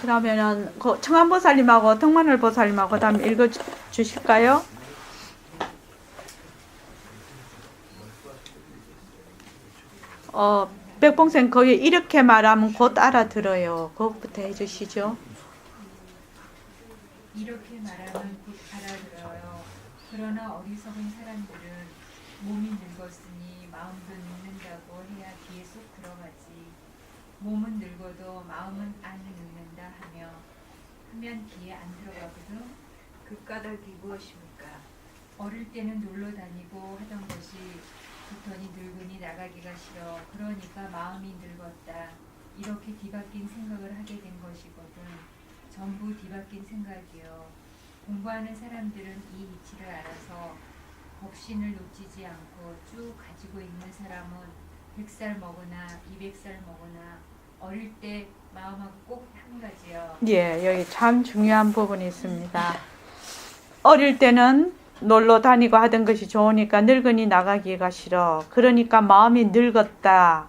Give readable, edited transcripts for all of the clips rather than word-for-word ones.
그러면은 그 청안보살님하고 덕만월보살님하고 그다음 읽어 주실까요? 백봉생 거기 이렇게 말하면 곧 알아들어요. 그것부터 해주시죠. 이렇게 말하면 곧 알아들어요. 그러나 어리석은 사람들은 몸이 늙었으니 마음도 늙는다고 해야 귀에 쏙 들어가지. 몸은 늙어도 마음은 안 늙는다 하면 귀에 안 들어가거든. 그 까닭이 무엇입니까? 어릴 때는 놀러 다니고 하던 것이 부터니 늙으니 나가기가 싫어. 그러니까 마음이 늙었다. 이렇게 뒤바뀐 생각을 하게 된 것이거든. 전부 뒤바뀐 생각이요. 공부하는 사람들은 이 이치를 알아서 법신을 놓치지 않고 쭉 가지고 있는 사람은 100살 먹으나 200살 먹으나 어릴 때 마음하고 꼭 한 가지요. 예, 여기 참 중요한 부분이 있습니다. 어릴 때는 놀러 다니고 하던 것이 좋으니까 늙으니 나가기가 싫어. 그러니까 마음이 늙었다.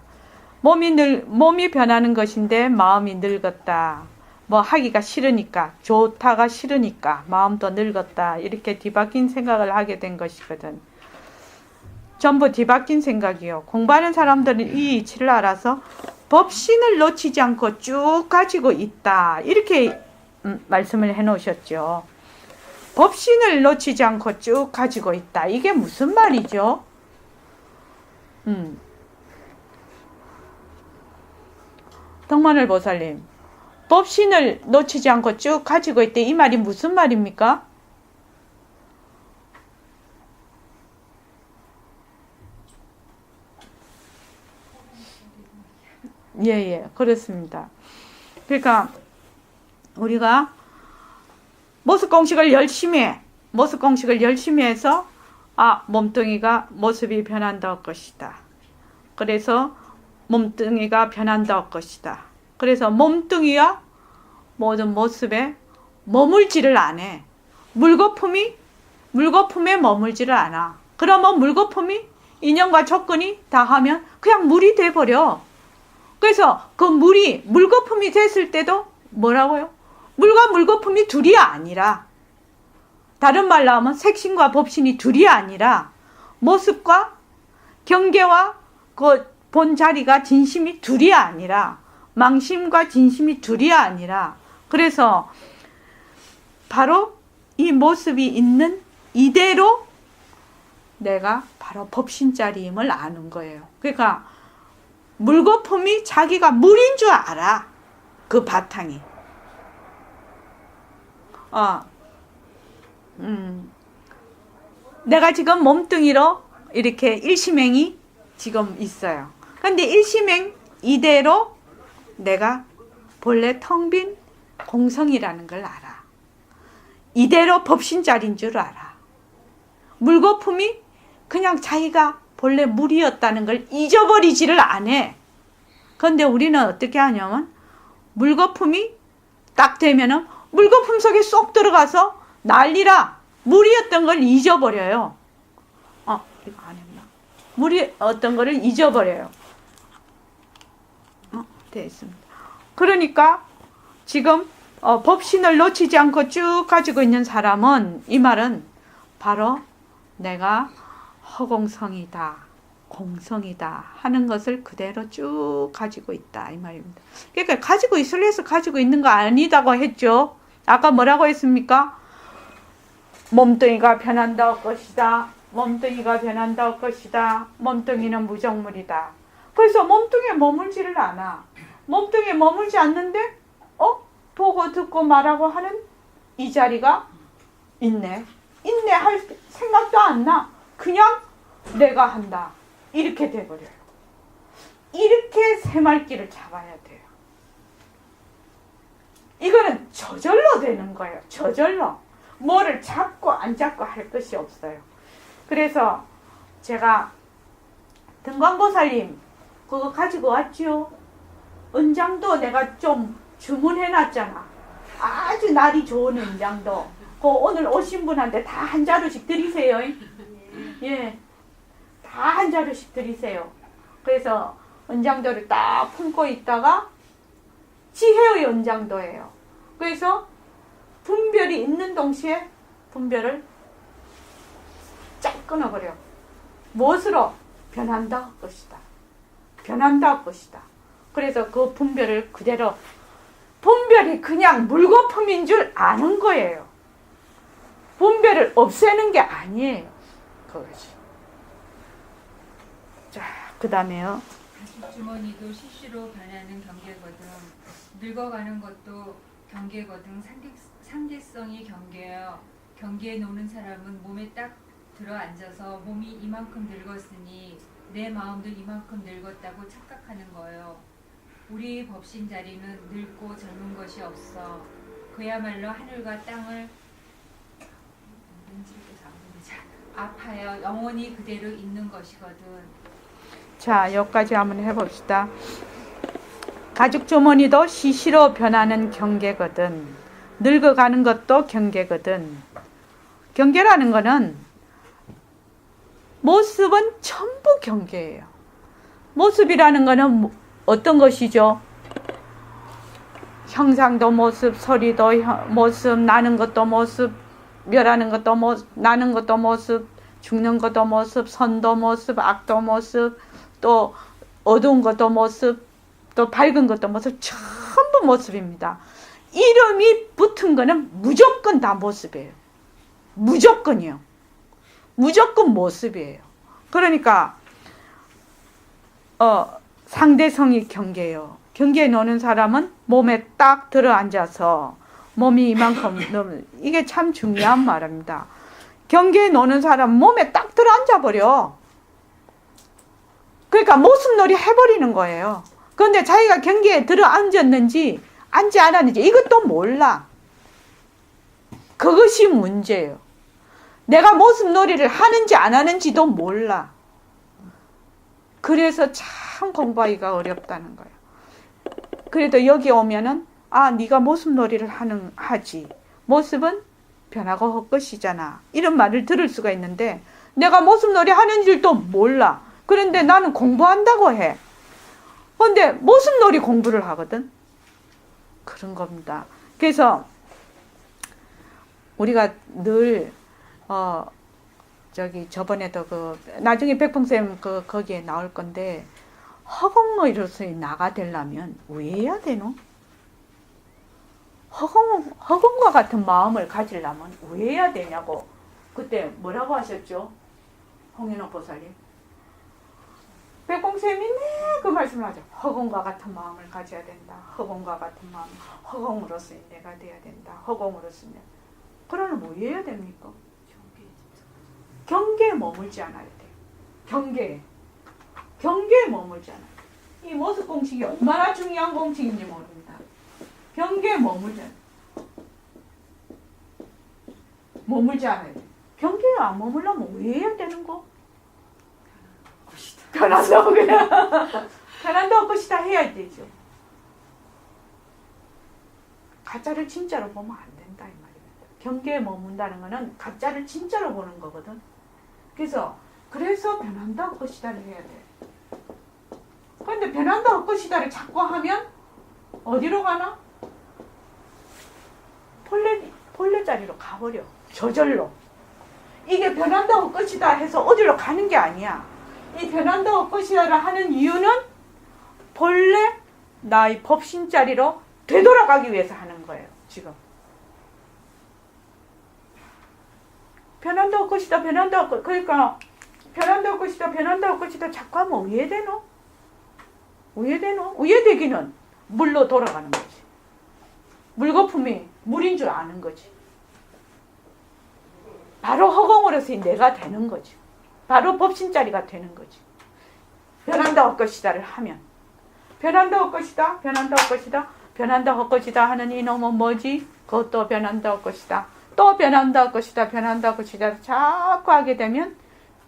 몸이 변하는 것인데 마음이 늙었다. 뭐 하기가 싫으니까, 좋다가 싫으니까 마음도 늙었다. 이렇게 뒤바뀐 생각을 하게 된 것이거든. 전부 뒤바뀐 생각이요. 공부하는 사람들은 이 이치를 알아서 법신을 놓치지 않고 쭉 가지고 있다. 이렇게 말씀을 해 놓으셨죠. 법신을 놓치지 않고 쭉 가지고 있다. 이게 무슨 말이죠? 덕만월 보살님, 법신을 놓치지 않고 쭉 가지고 있다. 이 말이 무슨 말입니까? 예, 그렇습니다. 그러니까 우리가 모습 공식을 열심히 해서 몸뚱이가 모습이 변한다고 것이다. 그래서 몸뚱이가 변한다고 것이다. 그래서 몸뚱이와 모든 모습에 머물지를 않아. 물거품에 머물지를 않아. 그러면 물거품이 인연과 조건이 다 하면 그냥 물이 돼버려. 그래서 그 물거품이 됐을 때도 뭐라고요? 물과 물거품이 둘이 아니라, 다른 말로 하면 색신과 법신이 둘이 아니라 모습과 경계와 그 본 자리가 진심이 둘이 아니라 망심과 진심이 둘이 아니라, 그래서 바로 이 모습이 있는 이대로 내가 바로 법신자리임을 아는 거예요. 그러니까 물거품이 자기가 물인 줄 알아. 그 바탕이. 내가 지금 몸뚱이로 이렇게 일심행이 지금 있어요. 근데 일심행 이대로 내가 본래 텅 빈 공성이라는 걸 알아. 이대로 법신자리인 줄 알아. 물거품이 그냥 자기가 본래 물이었다는 걸 잊어버리지를 않아. 그런데 우리는 어떻게 하냐면 물거품이 딱 되면은 물거품 속에 쏙 들어가서 난리라 물이었던 걸 잊어버려요. 이거 안 했나? 물이었던 거를 잊어버려요. 됐습니다. 그러니까 지금 법신을 놓치지 않고 쭉 가지고 있는 사람은, 이 말은 바로 내가 허공성이다, 공성이다 하는 것을 그대로 쭉 가지고 있다, 이 말입니다. 그러니까 가지고 있으려 해서 가지고 있는 거 아니다고 했죠. 아까 뭐라고 했습니까? 몸뚱이가 변한다고 것이다. 몸뚱이가 변한다고 것이다. 몸뚱이는 무정물이다. 그래서 몸뚱이에 머물지를 않아. 몸뚱이에 머물지 않는데 보고 듣고 말하고 하는 이 자리가 있네 할 생각도 안 나. 그냥 내가 한다. 이렇게 돼버려요. 이렇게 새말기를 잡아야 돼요. 이거는 저절로 되는 거예요. 저절로. 뭐를 잡고 안 잡고 할 것이 없어요. 그래서 제가 등광보살님 그거 가지고 왔죠. 은장도 내가 좀 주문해놨잖아. 아주 날이 좋은 은장도. 그 오늘 오신 분한테 다 한 자루씩 드리세요. 예, 다 한 자루씩 드리세요. 그래서 은장도를 딱 품고 있다가 지혜의 은장도예요. 그래서 분별이 있는 동시에 분별을 쫙 끊어버려. 무엇으로? 변한다 할 것이다. 변한다 할 것이다. 그래서 그 분별을 그대로, 분별이 그냥 물거품인 줄 아는 거예요. 분별을 없애는 게 아니에요. 그것이. 자, 그 다음에요. 주머니도 시시로 변하는 경계거든. 늙어가는 것도 경계거든. 상대성이 경계여. 경계에 노는 사람은 몸에 딱 들어앉아서 몸이 이만큼 늙었으니 내 마음도 이만큼 늙었다고 착각하는 거예요. 우리 법신 자리는 늙고 젊은 것이 없어. 그야말로 하늘과 땅을 아파요. 영원히 그대로 있는 것이거든. 자, 여기까지 한번 해봅시다. 가죽 주머니도 시시로 변하는 경계거든. 늙어가는 것도 경계거든. 경계라는 거는 모습은 전부 경계예요. 모습이라는 거는 어떤 것이죠? 형상도 모습, 소리도 모습, 나는 것도 모습, 멸하는 것도 모습, 나는 것도 모습, 죽는 것도 모습, 선도 모습, 악도 모습, 또 어두운 것도 모습, 또 밝은 것도 모습, 전부 모습입니다. 이름이 붙은 거는 무조건 다 모습이에요. 무조건이요. 무조건 모습이에요. 그러니까 상대성이 경계예요. 경계에 노는 사람은 몸에 딱 들어앉아서 몸이 이만큼 넘는, 이게 참 중요한 말입니다. 경계에 노는 사람 몸에 딱 들어앉아 버려. 그러니까 모습놀이 해버리는 거예요. 그런데 자기가 경계에 들어앉았는지 앉지 않았는지 이것도 몰라. 그것이 문제예요. 내가 모습놀이를 하는지 안 하는지도 몰라. 그래서 참 공부하기가 어렵다는 거예요. 그래도 여기 오면은 네가 모습놀이를 하지. 모습은 변하고 헛것이잖아. 이런 말을 들을 수가 있는데 내가 모습놀이 하는 줄도 몰라. 그런데 나는 공부한다고 해. 그런데 모습놀이 공부를 하거든. 그런 겁니다. 그래서 우리가 늘 저번에도 나중에 백봉쌤 거기에 나올 건데 허공의로서 나가 되려면 왜 해야 되노? 허공과 같은 마음을 가지려면 왜 해야 되냐고. 그때 뭐라고 하셨죠? 홍인호 보살님. 백봉쌤이 그 말씀을 하죠. 허공과 같은 마음을 가져야 된다. 허공과 같은 마음. 허공으로서 내가 돼야 된다. 허공으로서 내가. 그러면 뭐 해야 됩니까? 경계에 머물지 않아야 돼요. 경계에 머물지 않아요. 이 모습 공식이 얼마나 중요한 공식인지 모릅니다. 경계에 머물지 않아야 돼요. 경계에 안 머물려면 왜 해야 되는 거? 변한다고 그냥 변한다고 것이다 해야 되죠. 가짜를 진짜로 보면 안 된다 이 말입니다. 경계에 머문다는 거는 가짜를 진짜로 보는 거거든. 그래서 변한다고 것이다를 해야 돼. 그런데 변한다고 것이다를 자꾸 하면 어디로 가나? 본래 자리로 가버려. 저절로. 이게 변한다고 것이다 해서 어디로 가는 게 아니야. 이 변한다고 것이다를 하는 이유는 본래 나의 법신 자리로 되돌아가기 위해서 하는 거예요. 지금. 변한다고 것이다. 그러니까 변한다고 것이다 자꾸 하면 우회되노? 우회되기는 물로 돌아가는 거지. 물거품이 물인 줄 아는 거지. 바로 허공으로서 내가 되는 거지. 바로 법신자리가 되는 거지. 변한다고 것이다를 하면. 변한다고 것이다 하는 이놈은 뭐지? 그것도 변한다고 것이다. 또 변한다고 것이다. 자꾸 하게 되면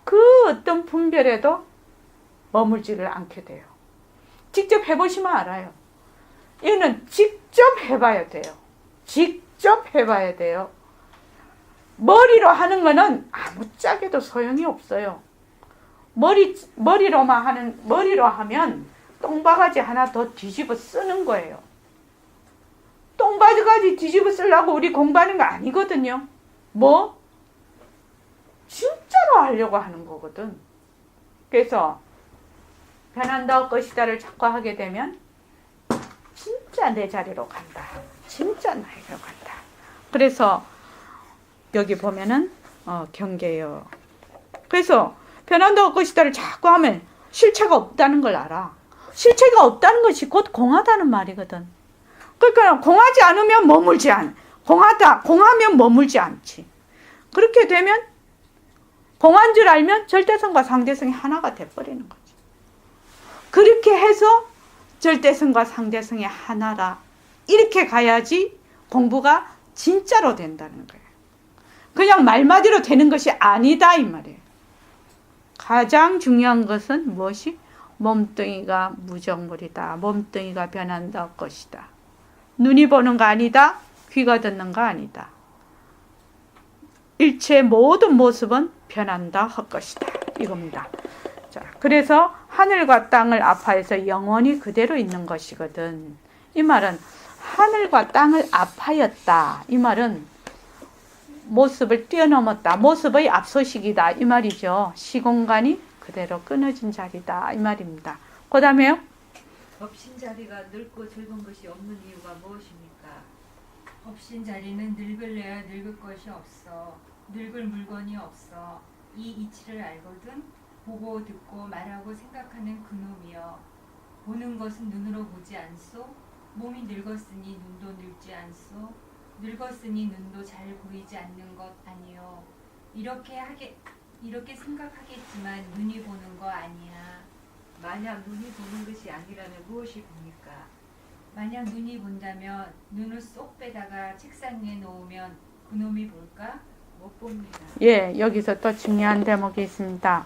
그 어떤 분별에도 머물지를 않게 돼요. 직접 해보시면 알아요. 이거는 직접 해봐야 돼요. 머리로 하는 거는 아무짝에도 소용이 없어요. 머리로 하면 똥바가지 하나 더 뒤집어 쓰는 거예요. 똥바지까지 뒤집어 쓰려고 우리 공부하는 거 아니거든요. 뭐? 진짜로 하려고 하는 거거든. 그래서 변한다 것이다를 자꾸 하게 되면 진짜 내 자리로 간다. 진짜 나에게로 간다. 그래서 여기 보면은 경계요. 그래서 변한다 것이다를 자꾸 하면 실체가 없다는 걸 알아. 실체가 없다는 것이 곧 공하다는 말이거든. 그러니까 공하지 않으면 머물지 않아. 공하면 머물지 않지. 그렇게 되면 공한 줄 알면 절대성과 상대성이 하나가 돼버리는 거지. 그렇게 해서 절대성과 상대성이 하나라. 이렇게 가야지 공부가 진짜로 된다는 거예요. 그냥 말마디로 되는 것이 아니다 이 말이에요. 가장 중요한 것은 무엇이? 몸뚱이가 무정물이다. 몸뚱이가 변한다 것이다. 눈이 보는 거 아니다. 귀가 듣는 거 아니다. 일체의 모든 모습은 변한다 할 것이다. 이겁니다. 자, 그래서 하늘과 땅을 아파해서 영원히 그대로 있는 것이거든. 이 말은 하늘과 땅을 아파였다. 이 말은 모습을 뛰어넘었다. 모습의 앞서식이다. 이 말이죠. 시공간이 그대로 끊어진 자리다. 이 말입니다. 그 다음에요. 법신 자리가 늙고 젊은 것이 없는 이유가 무엇입니까? 법신 자리는 늙을래야 늙을 것이 없어. 늙을 물건이 없어. 이 이치를 알거든. 보고 듣고 말하고 생각하는 그놈이여. 보는 것은 눈으로 보지 않소. 몸이 늙었으니 눈도 늙지 않소. 늙었으니 눈도 잘 보이지 않는 것 아니요. 이렇게 생각하겠지만 눈이 보는 거 아니야. 만약 눈이 보는 것이 아니라면 무엇이 봅니까? 만약 눈이 본다면 눈을 쏙 빼다가 책상 위에 놓으면 그놈이 볼까? 못 봅니다. 예, 여기서 또 중요한 대목이 있습니다.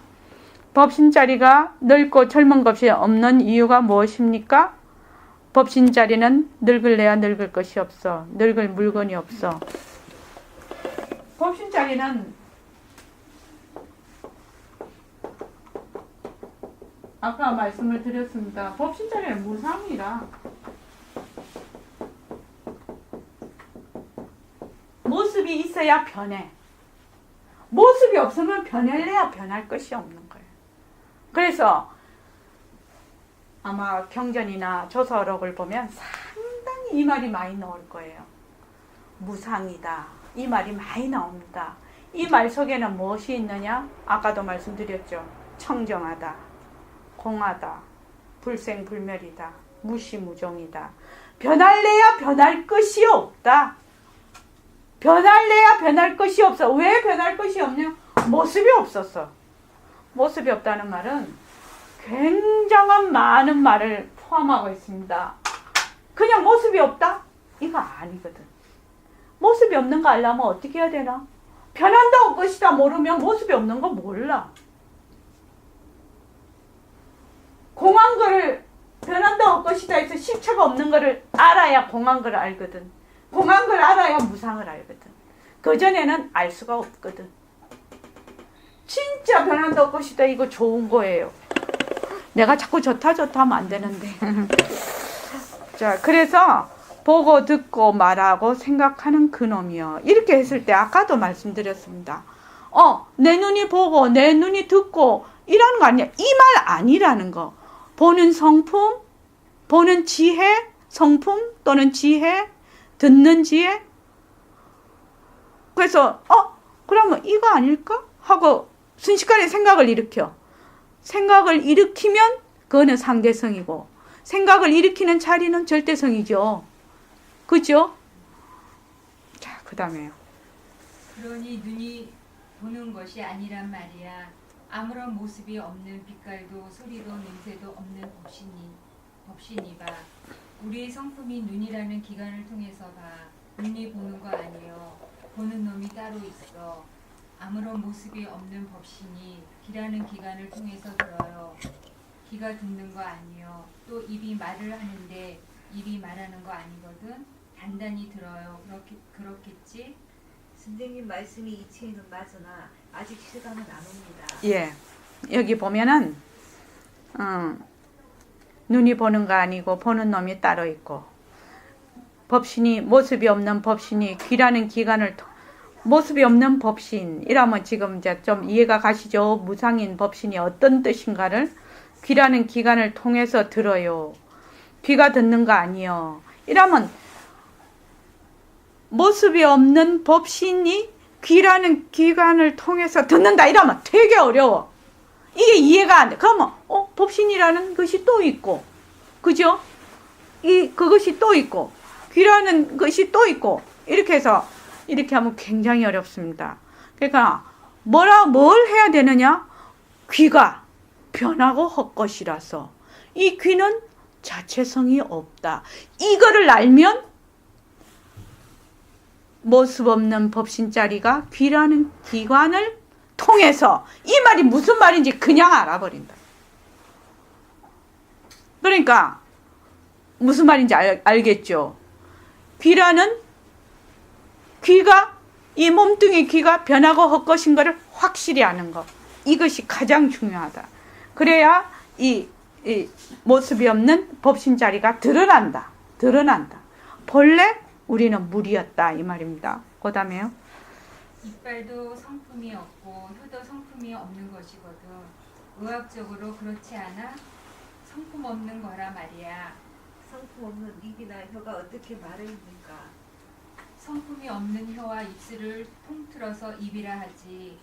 법신 자리가 늙고 젊은 것이 없는 이유가 무엇입니까? 법신 자리는 늙을래야 늙을 것이 없어. 늙을 물건이 없어. 법신 자리는 아까 말씀을 드렸습니다. 법신 자리는 무상이라. 모습이 있어야 변해. 모습이 없으면 변할래야 변할 것이 없는 거예요. 그래서 아마 경전이나 조서록을 보면 상당히 이 말이 많이 나올 거예요. 무상이다. 이 말이 많이 나옵니다. 이 말 속에는 무엇이 있느냐? 아까도 말씀드렸죠. 청정하다. 공하다. 불생불멸이다. 무시무종이다. 변할래야 변할 것이 없다. 변할래야 변할 것이 없어. 왜 변할 것이 없냐? 모습이 없었어. 모습이 없다는 말은 굉장한 많은 말을 포함하고 있습니다. 그냥 모습이 없다? 이거 아니거든. 모습이 없는 거 알려면 어떻게 해야 되나? 변한다고 것이다 모르면 모습이 없는 거 몰라. 공한 거를 변한다고 것이다 해서 실체가 없는 거를 알아야 공한 걸 알거든. 공한 걸 알아야 무상을 알거든. 그전에는 알 수가 없거든. 진짜 변한다고 것이다 이거 좋은 거예요. 내가 자꾸 좋다 하면 안 되는데. 자, 그래서 보고 듣고 말하고 생각하는 그놈이요. 이렇게 했을 때 아까도 말씀드렸습니다. 내 눈이 보고 내 눈이 듣고 이라는 거 아니야. 이 말 아니라는 거. 보는 성품, 보는 지혜, 성품 또는 지혜, 듣는 지혜. 그래서 그러면 이거 아닐까? 하고 순식간에 생각을 일으켜. 생각을 일으키면 그거는 상대성이고 생각을 일으키는 자리는 절대성이죠. 그죠? 자, 그 다음에요. 그러니 눈이 보는 것이 아니란 말이야. 아무런 모습이 없는 빛깔도 소리도 냄새도 없는 법신이봐. 우리의 성품이 눈이라는 기관을 통해서 봐. 눈이 보는 거 아니요. 보는 놈이 따로 있어. 아무런 모습이 없는 법신이 귀라는 기관을 통해서 들어요. 귀가 듣는 거 아니요. 또 입이 말을 하는데 입이 말하는 거 아니거든. 단단히 들어요. 그렇겠지? 선생님 말씀이 이치에는 맞으나 아직 실감은 안 옵니다. 예, 여기 보면은 눈이 보는 거 아니고 보는 놈이 따로 있고 법신이 모습이 없는 법신이 귀라는 기관을 모습이 없는 법신 이라면 지금 이제 좀 이해가 가시죠? 무상인 법신이 어떤 뜻인가를 귀라는 기관을 통해서 들어요. 귀가 듣는 거 아니요. 이라면 모습이 없는 법신이 귀라는 기관을 통해서 듣는다 이러면 되게 어려워. 이게 이해가 안 돼. 그러면 법신이라는 것이 또 있고, 그죠? 그것이 또 있고, 귀라는 것이 또 있고, 이렇게 해서 이렇게 하면 굉장히 어렵습니다. 그러니까 뭘 해야 되느냐? 귀가 변하고 헛것이라서 이 귀는 자체성이 없다. 이거를 알면 모습 없는 법신자리가 귀라는 기관을 통해서 이 말이 무슨 말인지 그냥 알아버린다. 그러니까 무슨 말인지 알겠죠? 귀가 이 몸뚱이 귀가 변하고 헛것인 것을 확실히 아는 것. 이것이 가장 중요하다. 그래야 이 모습이 없는 법신자리가 드러난다. 본래 우리는 물이었다 이 말입니다. 그 다음에요. 이빨도 성품이 없고 혀도 성품이 없는 것이거든. 의학적으로 그렇지 않아? 성품 없는 거라 말이야. 성품 없는 입이나 혀가 어떻게 말을 합니까? 성품이 없는 혀와 입술을 통틀어서 입이라 하지.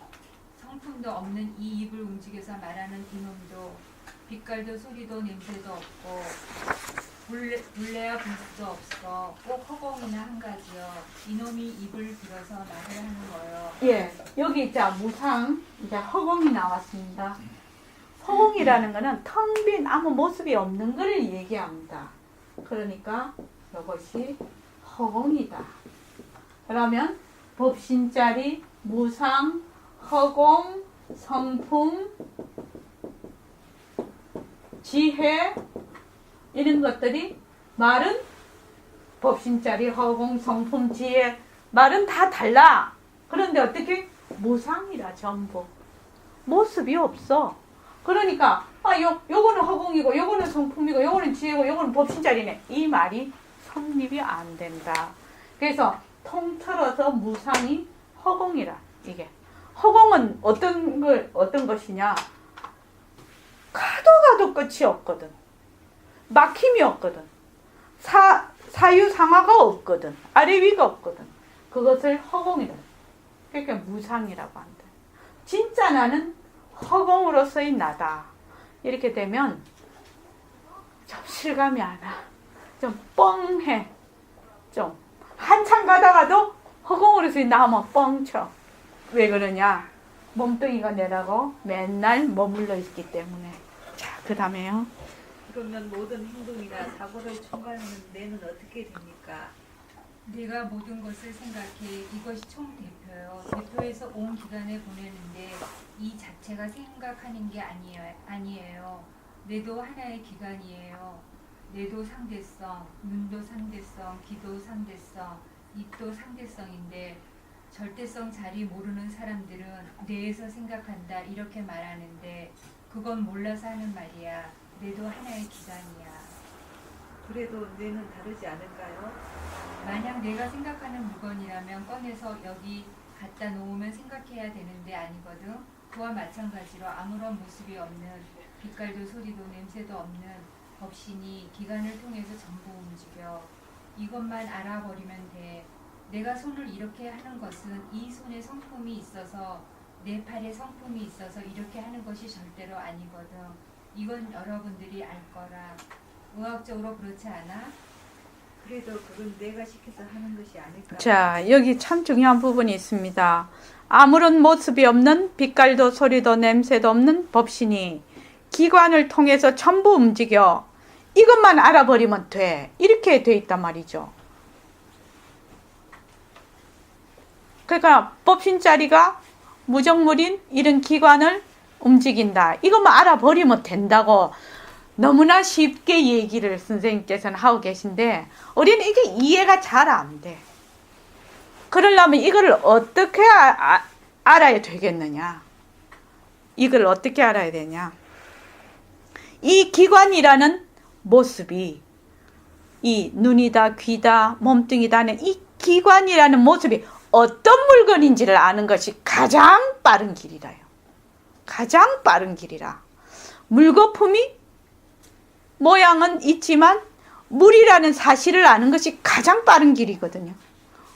성품도 없는 이 입을 움직여서 말하는 이놈도 빛깔도 소리도 냄새도 없고 불레야 분수도 없어. 꼭 허공이나 한 가지요. 이놈이 입을 들어서 말을 하는 거요. 예, 여기 자 무상 이제 허공이 나왔습니다. 허공이라는 거는 텅 빈 아무 모습이 없는 것을 얘기합니다. 그러니까 이것이 허공이다. 그러면 법신자리, 무상, 허공, 성품, 지혜 이런 것들이 말은 법신자리, 허공, 성품, 지혜 말은 다 달라. 그런데 어떻게? 무상이라 전부. 모습이 없어. 그러니까 요거는 허공이고 요거는 성품이고 요거는 지혜고 요거는 법신자리네. 이 말이 성립이 안 된다. 그래서 통틀어서 무상이 허공이라. 이게 허공은 어떤 것이냐? 가도 끝이 없거든. 막힘이 없거든. 사유상하가 없거든. 아래 위가 없거든. 그것을 허공이라. 그러니까 무상이라고 한다. 진짜 나는 허공으로서의 나다. 이렇게 되면 좀 실감이 안 와. 좀 뻥해. 좀 한참 가다가도 허공으로서의 나 하면 뻥쳐. 왜 그러냐? 몸뚱이가 내라고 맨날 머물러 있기 때문에. 자, 그 다음에요. 그러면 모든 행동이나 사고를 총괄하는 내는 어떻게 됩니까? 내가 모든 것을 생각해. 이것이 총대표요. 대표에서 온 기관에 보내는데 이 자체가 생각하는 게 아니에요. 뇌도 하나의 기관이에요. 뇌도 상대성, 눈도 상대성, 귀도 상대성, 입도 상대성인데 절대성 자리 모르는 사람들은 뇌에서 생각한다 이렇게 말하는데 그건 몰라서 하는 말이야. 뇌도 하나의 기관이야. 그래도 뇌는 다르지 않을까요? 만약 내가 생각하는 물건이라면 꺼내서 여기 갖다 놓으면 생각해야 되는데 아니거든. 그와 마찬가지로 아무런 모습이 없는 빛깔도 소리도 냄새도 없는 법신이 기관을 통해서 전부 움직여. 이것만 알아버리면 돼. 내가 손을 이렇게 하는 것은 이 손에 성품이 있어서 내 팔에 성품이 있어서 이렇게 하는 것이 절대로 아니거든. 이건 여러분들이 알 거라. 의학적으로 그렇지 않아? 그래도 그건 내가 시켜서 하는 것이 아닐까? 자, 여기 참 중요한 부분이 있습니다. 아무런 모습이 없는 빛깔도 소리도 냄새도 없는 법신이 기관을 통해서 전부 움직여. 이것만 알아버리면 돼. 이렇게 돼 있단 말이죠. 그러니까 법신자리가 무정물인 이런 기관을 움직인다. 이것만 알아버리면 된다고 너무나 쉽게 얘기를 선생님께서는 하고 계신데 우리는 이게 이해가 잘 안 돼. 그러려면 이걸 어떻게 알아야 되겠느냐? 이걸 어떻게 알아야 되냐? 이 기관이라는 모습이 이 눈이다, 귀다, 몸뚱이다는 이 기관이라는 모습이 어떤 물건인지를 아는 것이 가장 빠른 길이라요. 가장 빠른 길이라. 물거품이 모양은 있지만 물이라는 사실을 아는 것이 가장 빠른 길이거든요.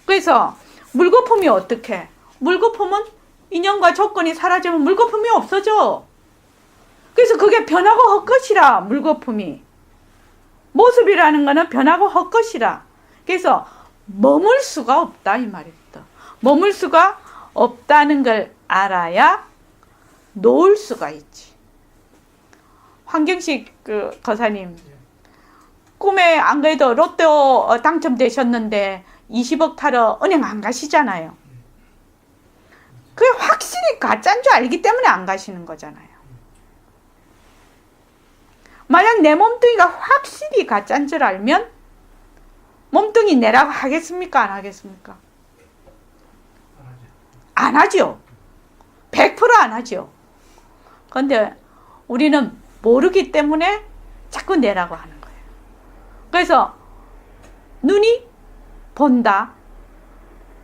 그래서 물거품이 어떻게? 물거품은 인연과 조건이 사라지면 물거품이 없어져. 그래서 그게 변하고 헛것이라. 물거품이 모습이라는 거는 변하고 헛것이라. 그래서 머물 수가 없다 이 말입니다. 머물 수가 없다는 걸 알아야 놓을 수가 있지. 황경식 거사님 꿈에 안 그래도 로또 당첨되셨는데 20억 타러 은행 안 가시잖아요. 그게 확실히 가짜인 줄 알기 때문에 안 가시는 거잖아요. 만약 내 몸뚱이가 확실히 가짜인 줄 알면 몸뚱이 내라고 하겠습니까? 안 하겠습니까? 안 하죠. 100% 안 하죠. 그런데 우리는 모르기 때문에 자꾸 내라고 하는 거예요. 그래서 눈이 본다.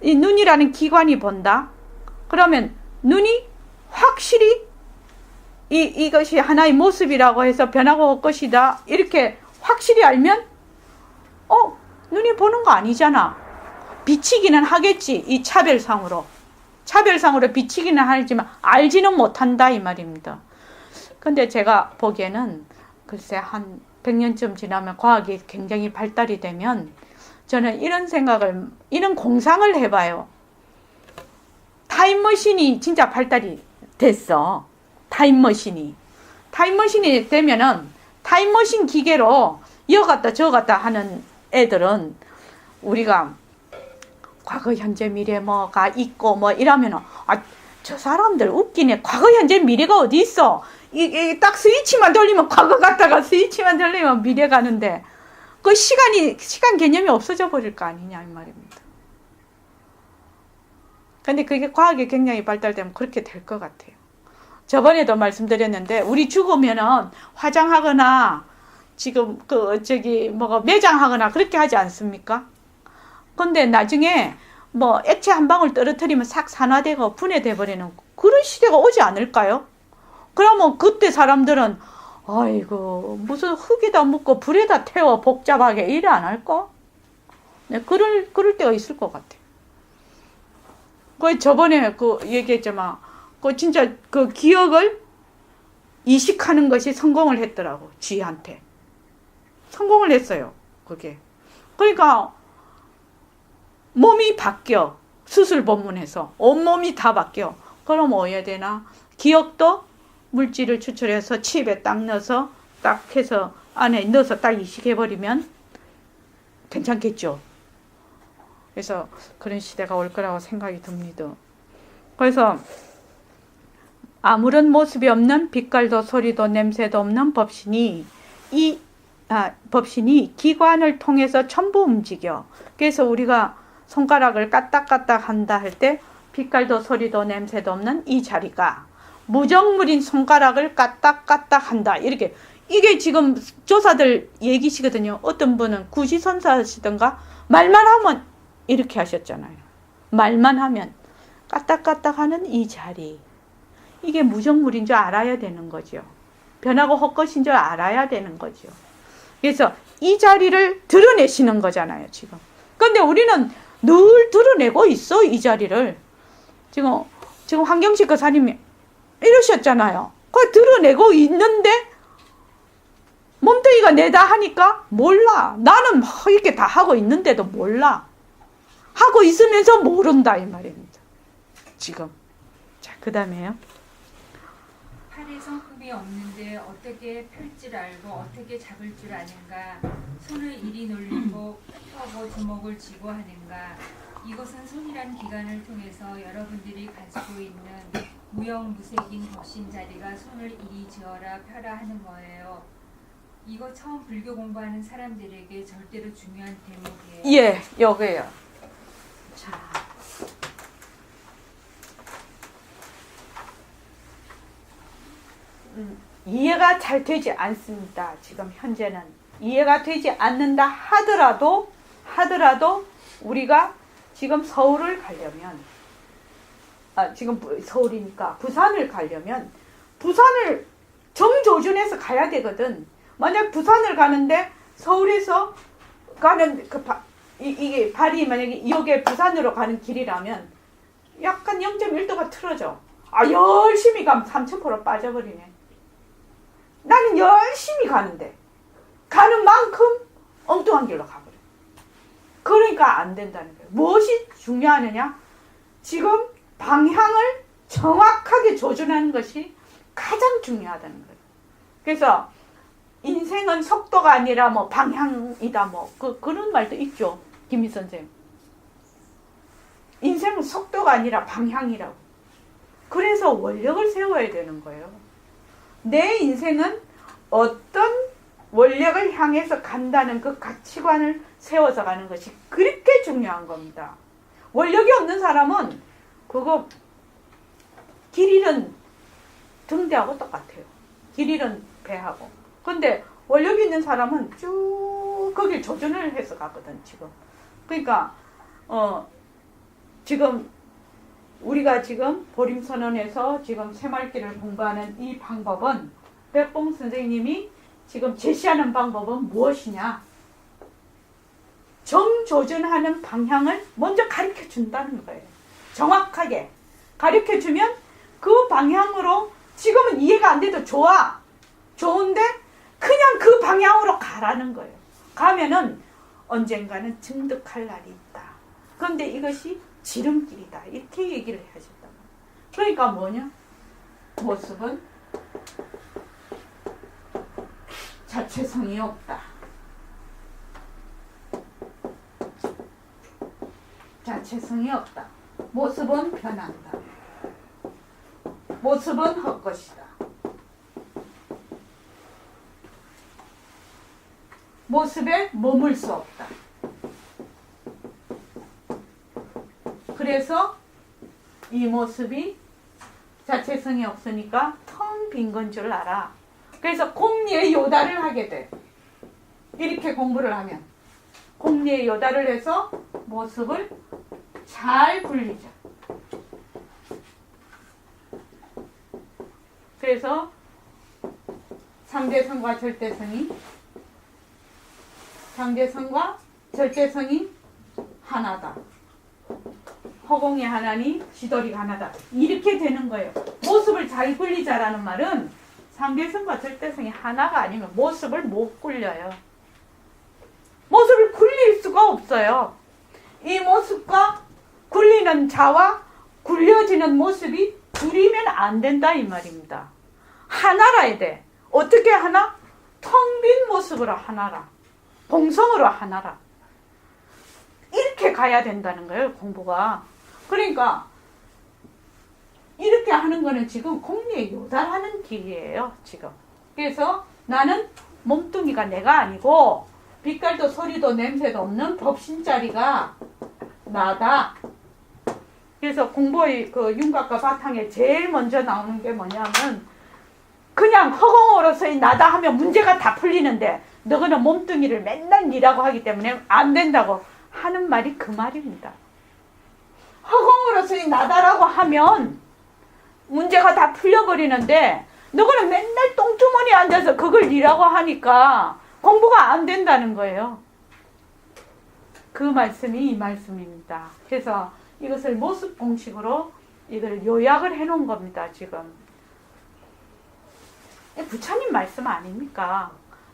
이 눈이라는 기관이 본다. 그러면 눈이 확실히 이것이 하나의 모습이라고 해서 변하고 올 것이다. 이렇게 확실히 알면 눈이 보는 거 아니잖아. 비치기는 하겠지. 이 차별상으로 비치기는 하지만 알지는 못한다 이 말입니다. 근데 제가 보기에는 글쎄 한 100년쯤 지나면 과학이 굉장히 발달이 되면 저는 이런 공상을 해봐요. 타임머신이 진짜 발달이 됐어. 타임머신이 되면은 타임머신 기계로 이어갔다 저어갔다 하는 애들은 우리가 과거 현재 미래 뭐가 있고 뭐 이러면은 저 사람들 웃기네. 과거 현재 미래가 어디 있어? 이 딱 스위치만 돌리면 과거 갔다가 스위치만 돌리면 미래 가는데 그 시간 개념이 없어져 버릴 거 아니냐 이 말입니다. 근데 그게 과학이 굉장히 발달되면 그렇게 될 것 같아요. 저번에도 말씀드렸는데 우리 죽으면은 화장하거나 지금 매장하거나 그렇게 하지 않습니까? 근데 나중에 뭐 액체 한 방울 떨어뜨리면 싹 산화되고 분해돼 버리는 그런 시대가 오지 않을까요? 그러면 그때 사람들은 아이고 무슨 흙에다 묻고 불에다 태워 복잡하게 일 안 할까? 네, 그럴 때가 있을 것 같아요. 그 저번에 얘기했지만 진짜 그 기억을 이식하는 것이 성공을 했더라고. 쥐한테 성공을 했어요. 그게 그러니까 몸이 바뀌어. 수술 본문에서 온몸이 다 바뀌어. 그럼 뭐 해야 되나? 기억도 물질을 추출해서 칩에 딱 넣어서 딱 해서 안에 넣어서 딱 이식해버리면 괜찮겠죠. 그래서 그런 시대가 올 거라고 생각이 듭니다. 그래서 아무런 모습이 없는 빛깔도 소리도 냄새도 없는 법신이 기관을 통해서 전부 움직여. 그래서 우리가 손가락을 까딱까딱 한다 할 때 빛깔도 소리도 냄새도 없는 이 자리가 무정물인 손가락을 까딱까딱 한다. 이게 지금 조사들 얘기시거든요. 어떤 분은 구시선사시던가 말만 하면 이렇게 하셨잖아요. 말만 하면 까딱까딱 하는 이 자리. 이게 무정물인 줄 알아야 되는 거죠. 변하고 헛것인 줄 알아야 되는 거죠. 그래서 이 자리를 드러내시는 거잖아요, 지금. 근데 우리는 늘 드러내고 있어, 이 자리를. 지금 황경식 거사님이 이러셨잖아요. 그걸 드러내고 있는데 몸뚱이가 내다 하니까 몰라. 나는 이렇게 다 하고 있는데도 몰라. 하고 있으면서 모른다 이 말입니다. 지금. 자, 그 다음에요. 팔에 성품이 없는데 어떻게 펼 줄 알고 어떻게 잡을 줄 아는가. 손을 이리 놀리고 펴고 주먹을 쥐고 하는가. 이것은 손이란 기관을 통해서 여러분들이 가지고 있는 무형무색인 법신 자리가 손을 이리 쥐어라 펴라 하는 거예요. 이거 처음 불교 공부하는 사람들에게 절대로 중요한 대목이에요. 예, 여기에요. 자. 이해가 잘 되지 않습니다. 지금 현재는. 이해가 되지 않는다 하더라도 우리가 지금 서울을 가려면 지금 서울이니까 부산을 가려면 부산을 정조준에서 가야 되거든. 만약 부산을 가는데 서울에서 가는 이게 발이 만약에 이게 부산으로 가는 길이라면 약간 0.1도가 틀어져. 열심히 가면 3000% 빠져버리네. 나는 열심히 가는데 가는 만큼 엉뚱한 길로 가버려. 그러니까 안 된다는 거예요. 무엇이 중요하느냐? 지금 방향을 정확하게 조준하는 것이 가장 중요하다는 거예요. 그래서 인생은 속도가 아니라 뭐 방향이다 그런 말도 있죠. 김희 선생님. 인생은 속도가 아니라 방향이라고. 그래서 원력을 세워야 되는 거예요. 내 인생은 어떤 원력을 향해서 간다는 그 가치관을 세워서 가는 것이 그렇게 중요한 겁니다. 원력이 없는 사람은 그거 길 잃은 등대하고 똑같아요. 길 잃은 배하고. 근데 원력이 있는 사람은 쭉 거길 조준을 해서 가거든, 지금. 그러니까, 지금, 우리가 지금 보림선언에서 지금 새말길을 공부하는 이 방법은 백봉 선생님이 지금 제시하는 방법은 무엇이냐? 정조준하는 방향을 먼저 가르쳐 준다는 거예요. 정확하게 가르쳐 주면 그 방향으로 지금은 이해가 안 돼도 좋은데 그냥 그 방향으로 가라는 거예요. 가면은 언젠가는 증득할 날이 있다. 그런데 이것이 지름길이다. 이렇게 얘기를 하셨단 말이에요. 그러니까 뭐냐? 모습은 자체성이 없다. 자체성이 없다. 모습은 변한다. 모습은 헛것이다. 모습에 머물 수 없다. 그래서 이 모습이 자체성이 없으니까 텅 빈 건 줄 알아. 그래서 공리의 요다를 하게 돼. 이렇게 공부를 하면 공리의 요다를 해서 모습을 잘 굴리자. 그래서 상대성과 절대성이 하나다. 허공이 하나니 지도리가 하나다. 이렇게 되는 거예요. 모습을 잘 굴리자라는 말은 상대성과 절대성이 하나가 아니면 모습을 못 굴려요. 모습을 굴릴 수가 없어요. 이 모습과 굴리는 자와 굴려지는 모습이 둘이면 안 된다 이 말입니다. 하나라야 돼. 어떻게 하나? 텅 빈 모습으로 하나라. 동성으로 하나라. 이렇게 가야 된다는 거예요, 공부가. 그러니까 이렇게 하는 거는 지금 공리에 요달하는 길이에요, 지금. 그래서 나는 몸뚱이가 내가 아니고 빛깔도 소리도 냄새도 없는 법신자리가 나다. 그래서 공부의 그 윤곽과 바탕에 제일 먼저 나오는 게 뭐냐면 그냥 허공으로서의 나다 하면 문제가 다 풀리는데 너희는 몸뚱이를 맨날 니라고 하기 때문에 안 된다고 하는 말이 그 말입니다. 허공으로서의 나다라고 하면 문제가 다 풀려버리는데 너희는 맨날 똥주머니에 앉아서 그걸 니라고 하니까 공부가 안 된다는 거예요. 그 말씀이 이 말씀입니다. 그래서 이것을 모습 공식으로 이걸 요약을 해놓은 겁니다. 지금 부처님 말씀 아닙니까?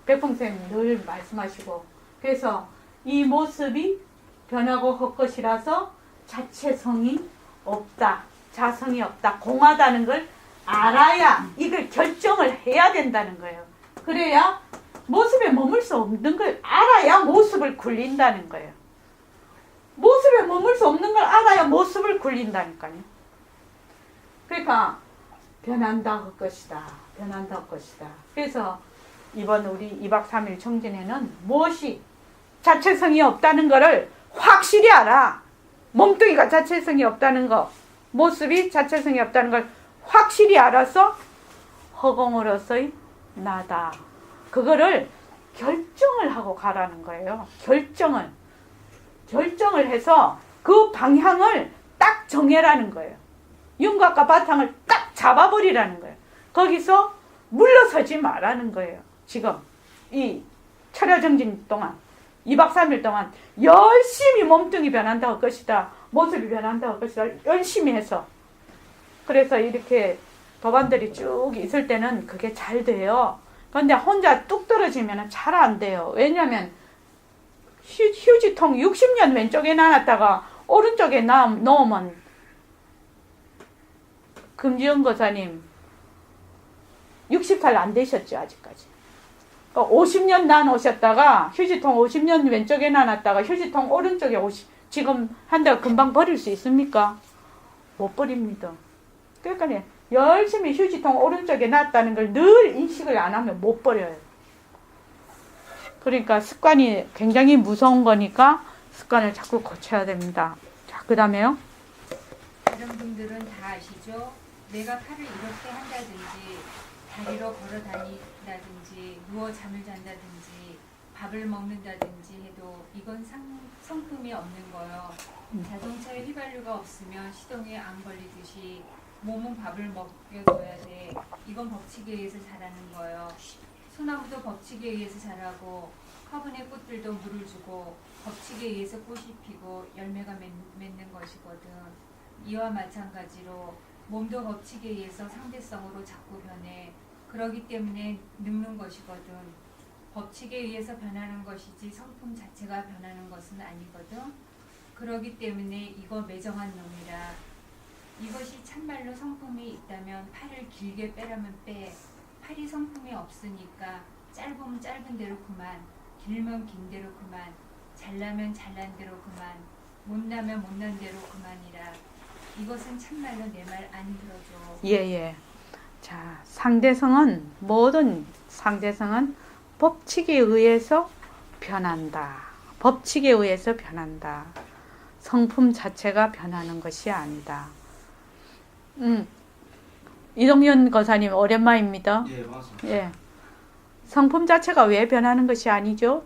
백봉쌤 늘 말씀하시고. 그래서 이 모습이 변하고 헛것이라서 자체성이 없다. 자성이 없다. 공하다는 걸 알아야 이걸 결정을 해야 된다는 거예요. 그래야 모습에 머물 수 없는 걸 알아야 모습을 굴린다는 거예요. 모습에 머물 수 없는 걸 알아야 모습을 굴린다니까요. 그러니까 변한다 헛것이다. 변한다 헛것이다. 그래서 이번 우리 2박 3일 청진회는 무엇이 자체성이 없다는 것을 확실히 알아. 몸뚱이가 자체성이 없다는 거, 모습이 자체성이 없다는 걸 확실히 알아서 허공으로서의 나다. 그거를 결정을 하고 가라는 거예요. 결정을 해서 그 방향을 딱 정해라는 거예요. 윤곽과 바탕을 딱 잡아버리라는 거예요. 거기서 물러서지 말라는 거예요. 지금 이 철야정진 동안 2박 3일 동안 열심히 몸뚱이 변한다고 할 것이다. 모습이 변한다고 할 것이다. 열심히 해서. 그래서 이렇게 도반들이 쭉 있을 때는 그게 잘 돼요. 근데 혼자 뚝 떨어지면 잘 안 돼요. 왜냐면 휴지통 60년 왼쪽에 놔놨다가 오른쪽에 놓으면 금지연 거사님 60살 안 되셨죠 아직까지. 그러니까 50년 놔놓으셨다가 휴지통 50년 왼쪽에 놔놨다가 휴지통 오른쪽에 지금 한다고 금방 버릴 수 있습니까? 못 버립니다. 그러니까 열심히 휴지통 오른쪽에 놨다는 걸 늘 인식을 안 하면 못 버려요. 그러니까 습관이 굉장히 무서운 거니까 습관을 자꾸 고쳐야 됩니다. 자, 그 다음에요. 다른 분들은 다 아시죠? 내가 팔을 이렇게 한다든지 다리로 걸어 다닌다든지 누워 잠을 잔다든지 밥을 먹는다든지 해도 이건 성품이 없는 거요. 자동차에 휘발유가 없으면 시동에 안 걸리듯이 몸은 밥을 먹여줘야 돼. 이건 법칙에 의해서 자라는 거예요. 소나무도 법칙에 의해서 자라고 화분의 꽃들도 물을 주고 법칙에 의해서 꽃이 피고 열매가 맺는 것이거든. 이와 마찬가지로 몸도 법칙에 의해서 상대성으로 자꾸 변해. 그러기 때문에 늙는 것이거든. 법칙에 의해서 변하는 것이지 성품 자체가 변하는 것은 아니거든. 그러기 때문에 이거 매정한 놈이라. 이것이 참말로 성품이 있다면 팔을 길게 빼라면 빼. 팔이 성품이 없으니까 짧으면 짧은 대로 그만, 길면 긴 대로 그만, 잘나면 잘난 대로 그만, 못나면 못난 대로 그만이라. 이것은 참말로 내 말 안 들어줘. 예. 자, 모든 상대성은 법칙에 의해서 변한다. 법칙에 의해서 변한다. 성품 자체가 변하는 것이 아니다. 이동현 거사님 오랜만입니다. 예, 반갑습니다. 예. 성품 자체가 왜 변하는 것이 아니죠?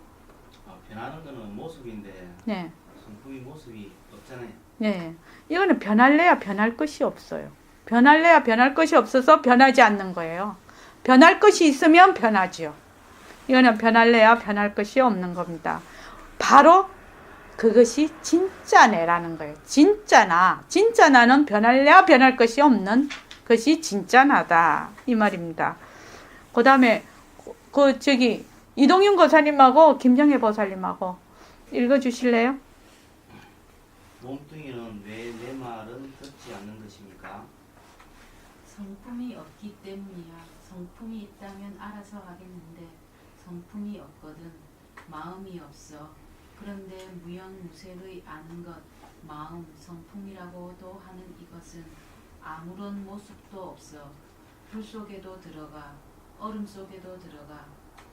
변하는 거는 모습인데 네. 성품이 모습이 없잖아요. 네. 이거는 변할래야 변할 것이 없어요. 변할래야 변할 것이 없어서 변하지 않는 거예요. 변할 것이 있으면 변하죠. 이거는 변할래야 변할 것이 없는 겁니다. 바로 그것이 진짜네라는 거예요. 진짜 나는 변할래야 변할 것이 없는 것이 진짜 나다 이 말입니다. 그 다음에 이동윤 거사님하고 김정혜 보살님하고 읽어주실래요? 몸뚱이는 왜 내 말은 듣지 않는 것입니까? 성품이 없기 때문이야. 성품이 있다면 알아서 하겠는데 성품이 없거든. 마음이 없어. 그런데 무형무색의 아는 것, 마음, 성품이라고도 하는 이것은 아무런 모습도 없어. 불 속에도 들어가, 얼음 속에도 들어가,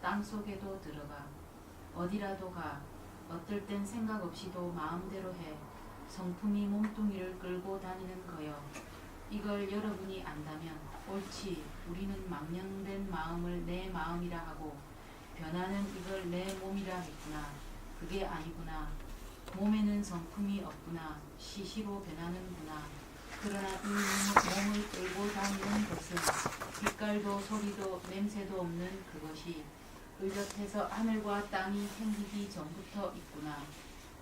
땅 속에도 들어가. 어디라도 가. 어떨 땐 생각 없이도 마음대로 해. 성품이 몸뚱이를 끌고 다니는 거요. 이걸 여러분이 안다면 옳지. 우리는 망령된 마음을 내 마음이라 하고 변화는 이걸 내 몸이라 했구나. 그게 아니구나. 몸에는 성품이 없구나. 시시로 변하는구나. 그러나 이 몸을 끌고 다니는 것은 빛깔도 소리도 냄새도 없는 그것이 의젓해서 하늘과 땅이 생기기 전부터 있구나.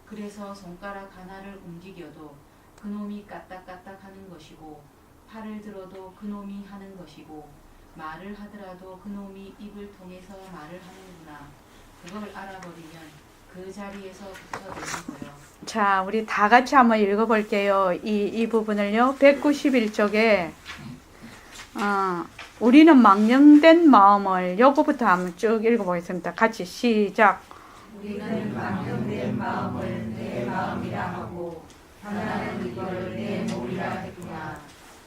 그래서 손가락 하나를 움직여도 그놈이 까딱까딱 하는 것이고 팔을 들어도 그놈이 하는 것이고 말을 하더라도 그놈이 입을 통해서 말을 하는구나. 그걸 알아버리면 그 자리에서 붙어드는 거요. 자, 우리 다 같이 한번 읽어볼게요. 이 부분을요. 191쪽에 우리는 망령된 마음을 요거부터 한번 쭉 읽어보겠습니다. 같이 시작. 우리는 망령된 마음을 내 마음이라 하고 하나는 이걸 내 몸이라 했구나.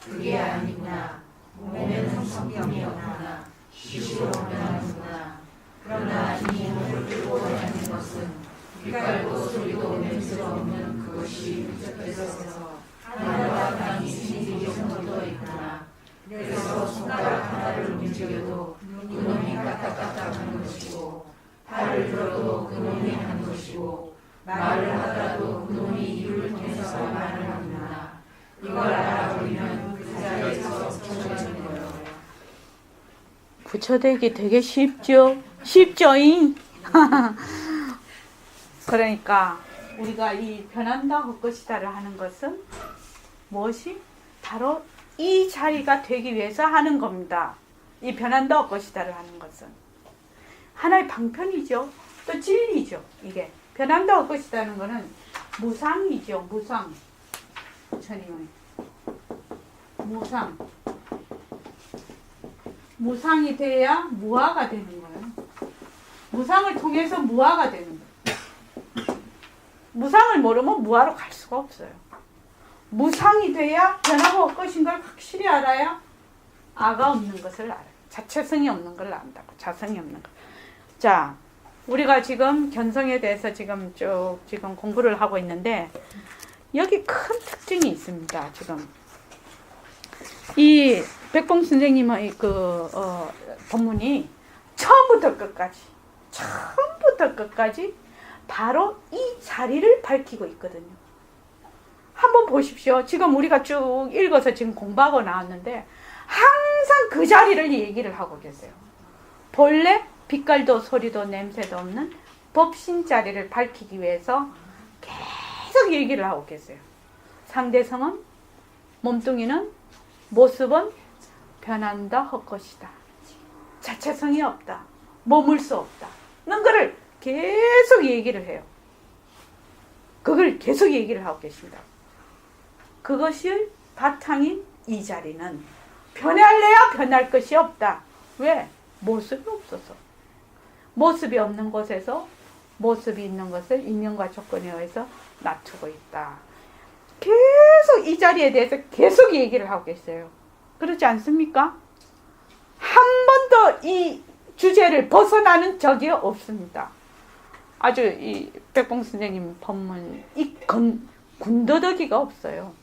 그게 아니구나. 몸에는 성품이 없구나. 시시로 변하는구나. 그러나 이 몸을 끌고 다니는 것은 빛깔도 소리도 냄새도 없는 그것이 의젓해서 하늘과 땅이 생기기 전부터 있구나. 그래서 손가락 하나를 움직여도 그놈이 까딱까딱 하는 것이고 팔을 들어도 그놈이 하는 것이고 말을 하더라도 그놈이 입을 통해서 말을 하는구나. 이걸 알아버리면 그 자리에서 멈춰지는 거요. 부처되기 되게 쉽죠? 쉽죠잉? 그러니까 우리가 이 변한다 헛것이다를 하는 것은 무엇이? 바로 이 자리가 되기 위해서 하는 겁니다. 이 변한다 헛것이다를 하는 것은 하나의 방편이죠. 또 진리죠. 이게 변한다 헛것이다는 것은 무상이죠. 무상. 천이요. 무상. 무상이 돼야 무아가 되는 거예요. 무상을 통해서 무아가 되는 거예요. 무상을 모르면 무아로 갈 수가 없어요. 무상이 돼야 변하고 헛것인 걸 확실히 알아야 아가 없는 것을 알아요. 자체성이 없는 걸 안다고. 자성이 없는 걸. 자, 우리가 지금 견성에 대해서 지금 공부를 하고 있는데 여기 큰 특징이 있습니다. 지금 이 백봉 선생님의 법문이 처음부터 끝까지 바로 이 자리를 밝히고 있거든요. 한번 보십시오. 지금 우리가 쭉 읽어서 지금 공부하고 나왔는데 항상 그 자리를 얘기를 하고 계세요. 본래 빛깔도 소리도 냄새도 없는 법신 자리를 밝히기 위해서 계속 얘기를 하고 계세요. 상대성은, 몸뚱이는, 모습은 변한다 헛것이다. 자체성이 없다. 머물 수 없다. 는 거를 계속 얘기를 해요. 그걸 계속 얘기를 하고 계십니다. 그것이 바탕인 이 자리는 변할래야 변할 것이 없다. 왜? 모습이 없어서. 모습이 없는 곳에서 모습이 있는 것을 인연과 조건에 의해서 낮추고 있다. 계속 이 자리에 대해서 계속 얘기를 하고 계세요. 그렇지 않습니까? 한 번도 이 주제를 벗어나는 적이 없습니다. 아주 이 백봉 선생님 법문 이 군더더기가 없어요.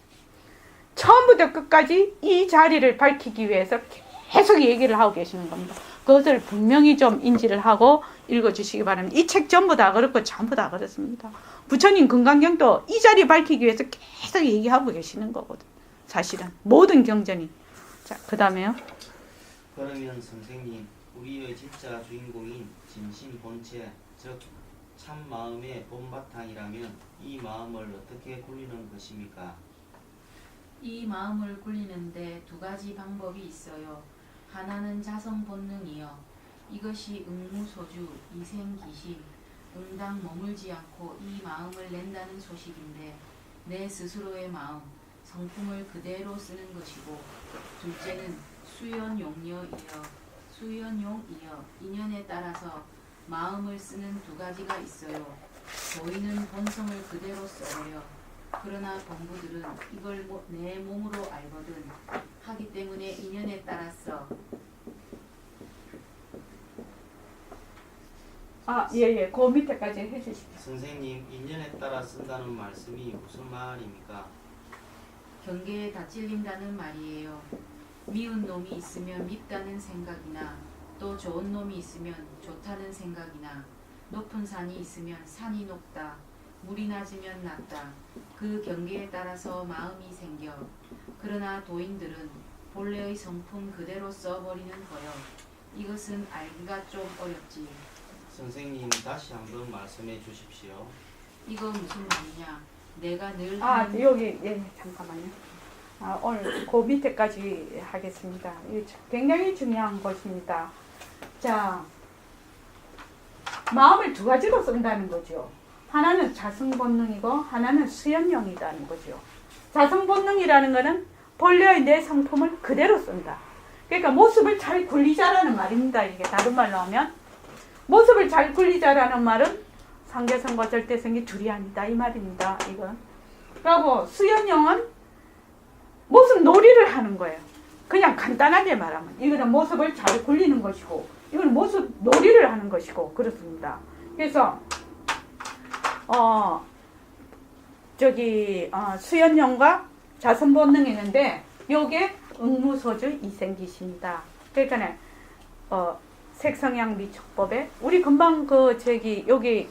처음부터 끝까지 이 자리를 밝히기 위해서 계속 얘기를 하고 계시는 겁니다. 그것을 분명히 좀 인지를 하고 읽어주시기 바랍니다. 이 책 전부 다 그렇고 전부 다 그렇습니다. 부처님 금강경도 이 자리 밝히기 위해서 계속 얘기하고 계시는 거거든. 사실은 모든 경전이. 자, 그 다음에요. 그러면 선생님, 우리의 진짜 주인공인 진심 본체, 즉 참 마음의 본바탕이라면 이 마음을 어떻게 굴리는 것입니까? 이 마음을 굴리는데 두 가지 방법이 있어요. 하나는 자성 본능이요. 이것이 응무소주, 이생기심, 응당 머물지 않고 이 마음을 낸다는 소식인데 내 스스로의 마음, 성품을 그대로 쓰는 것이고, 둘째는 수연용이여, 인연에 따라서 마음을 쓰는 두 가지가 있어요. 저희는 본성을 그대로 써요. 그러나 본부들은 이걸 내 몸으로 알거든 하기 때문에 인연에 따라서. 예. 그 밑에까지 해주십시오. 선생님, 인연에 따라 쓴다는 말씀이 무슨 말입니까? 경계에 다 찔린다는 말이에요. 미운 놈이 있으면 밉다는 생각이나, 또 좋은 놈이 있으면 좋다는 생각이나, 높은 산이 있으면 산이 높다, 물이 낮으면 낮다. 그 경계에 따라서 마음이 생겨. 그러나 도인들은 본래의 성품 그대로 써버리는 거요. 이것은 알기가 좀 어렵지. 선생님, 다시 한번 말씀해 주십시오. 이거 무슨 말이냐? 내가 늘 여기 잠깐만요. 오늘 그 밑에까지 하겠습니다. 이게 굉장히 중요한 것입니다. 자, 마음을 두 가지로 쓴다는 거죠. 하나는 자성본능이고 하나는 수연용이라는 거죠. 자성본능이라는 것은 본래의 내 성품을 그대로 쓴다. 그러니까 모습을 잘 굴리자라는 말입니다. 이게 다른 말로 하면 모습을 잘 굴리자라는 말은 상대성과 절대성이 둘이 아니다 이 말입니다. 이건. 그리고 수연용은 모습 놀이를 하는 거예요. 그냥 간단하게 말하면 이거는 모습을 잘 굴리는 것이고 이건 모습 놀이를 하는 것이고 그렇습니다. 그래서 수연용과 자선본능이 있는데 요게 응무소주 이생기십니다. 그러니까 색성향 미촉법에 우리 금방 여기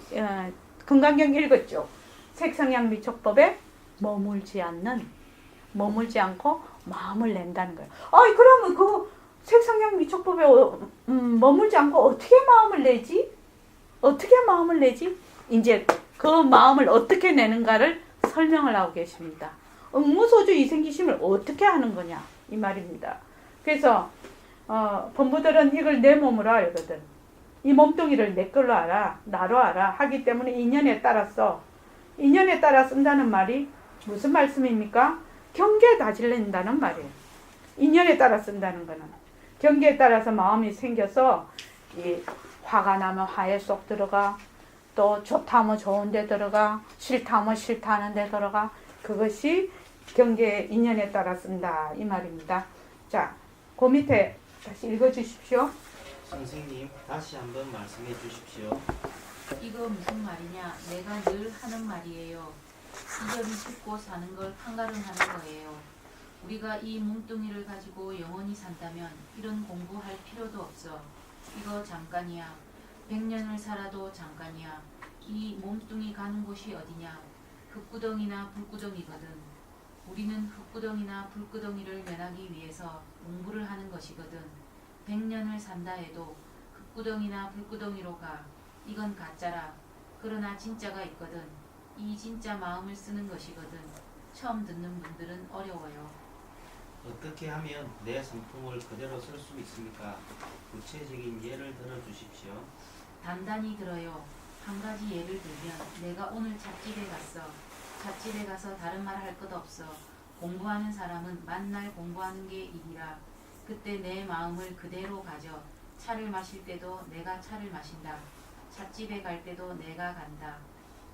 금강경 읽었죠. 색성향 미촉법에 머물지 않고 마음을 낸다는 거예요. 그러면 그 색성향 미촉법에 머물지 않고 어떻게 마음을 내지? 이제 그 마음을 어떻게 내는가를 설명을 하고 계십니다. 응무소주 이생기심을 어떻게 하는 거냐 이 말입니다. 그래서 본부들은 이걸 내 몸으로 알거든. 이 몸뚱이를 내 걸로 알아, 나로 알아 하기 때문에 인연에 따라 쓴다는 말이 무슨 말씀입니까? 경계에 다질린다는 말이에요. 인연에 따라 쓴다는 거는 경계에 따라서 마음이 생겨서 이 화가 나면 화에 쏙 들어가, 또 좋다 하면 좋은 데 들어가, 싫다 하면 싫다는 데 들어가. 그것이 경계 인연에 따라 쓴다 이 말입니다. 자, 그 밑에 다시 읽어주십시오. 선생님, 다시 한번 말씀해 주십시오. 이거 무슨 말이냐? 내가 늘 하는 말이에요. 이점이 죽고 사는 걸 판가름하는 거예요. 우리가 이 몸뚱이를 가지고 영원히 산다면 이런 공부할 필요도 없어. 이거 잠깐이야. 100년을 살아도 잠깐이야. 이 몸뚱이 가는 곳이 어디냐? 흙구덩이나 불구덩이거든. 우리는 흙구덩이나 불구덩이를 면하기 위해서 공부를 하는 것이거든. 100년을 산다 해도 흙구덩이나 불구덩이로 가. 이건 가짜라. 그러나 진짜가 있거든. 이 진짜 마음을 쓰는 것이거든. 처음 듣는 분들은 어려워요. 어떻게 하면 내 성품을 그대로 쓸 수 있습니까? 구체적인 예를 들어 주십시오. 단단히 들어요. 한 가지 예를 들면 내가 오늘 찻집에 갔어. 찻집에 가서 다른 말 할 것 없어. 공부하는 사람은 만날 공부하는 게 일이라. 그때 내 마음을 그대로 가져. 차를 마실 때도 내가 차를 마신다. 찻집에 갈 때도 내가 간다.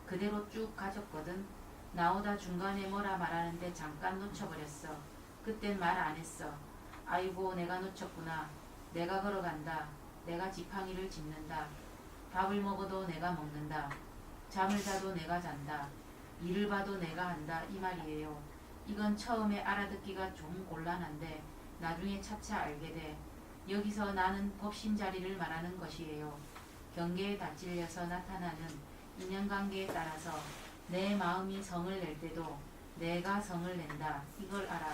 그대로 쭉 가졌거든. 나오다 중간에 뭐라 말하는데 잠깐 놓쳐버렸어. 그땐 말 안 했어. 아이고 내가 놓쳤구나. 내가 걸어간다. 내가 지팡이를 짚는다. 밥을 먹어도 내가 먹는다. 잠을 자도 내가 잔다. 일을 봐도 내가 한다 이 말이에요. 이건 처음에 알아듣기가 좀 곤란한데 나중에 차차 알게 돼. 여기서 나는 법신자리를 말하는 것이에요. 경계에 닫질려서 나타나는 인연관계에 따라서 내 마음이 성을 낼 때도 내가 성을 낸다. 이걸 알아.